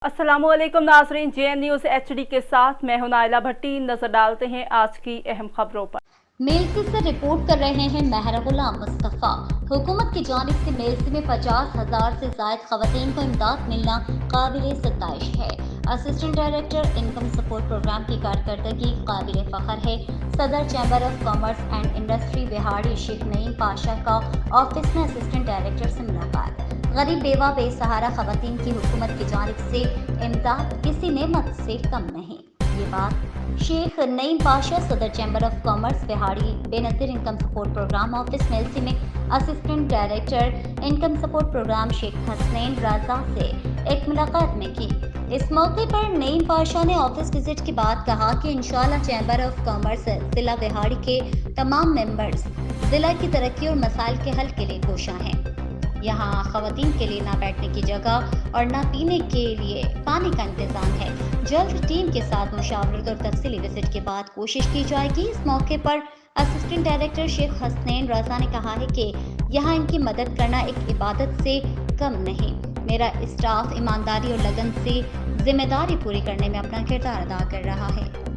अस्सलाम वालेकुम नाज़रीन, JN न्यूज़ HD के साथ मैं हूं नाइला भट्टी। नजर डालते हैं आज की अहम खबरों पर। मेलसी से रिपोर्ट कर रहे हैं महरा गुलाम मुस्तफ़ा। हुकूमत की जानिब से मेलसी में 50,000 से ज़ायद ख़वातीन को इमदाद मिलना काबिल सताइश है। Assistant director income support programme की कारकर्दगी काबिल फ़ख्र है। सदर chamber of commerce and industry बिहाड़ी शेख नईम पाशा का ऑफिस में असिस्टेंट डायरेक्टर से मुलाकात। गरीब बेवा बेसहारा ख़वातीन की हुकूमत की जानिब से इमदाद किसी नेमत से कम नहीं। ये बात शेख नईम पाशा सदर चैम्बर ऑफ कॉमर्स बिहाड़ी Benazir income support programme office Mailsi में assistant director income support programme Sheikh Hasnain Raja से एक मुलाकात में की। इस मौके पर नईम पाशा ने ऑफिस विजिट के बाद कहा कि इंशाअल्लाह चैम्बर ऑफ कॉमर्स जिला बिहाड़ी के तमाम मेंबर्स जिला की तरक्की और मसाइल के हल के लिए कोशां हैं। यहाँ ख़वातीन के लिए ना बैठने की जगह और ना पीने के लिए पानी का इंतज़ाम है। जल्द टीम के साथ मुशावरत और तफसीली विजिट के बाद कोशिश की जाएगी। इस मौके पर असिस्टेंट डायरेक्टर शेख हसनैन रज़ा ने कहा है कि यहाँ इनकी मदद करना एक इबादत से कम नहीं। मेरा स्टाफ ईमानदारी और लगन से जिम्मेदारी पूरी करने में अपना किरदार अदा कर रहा है।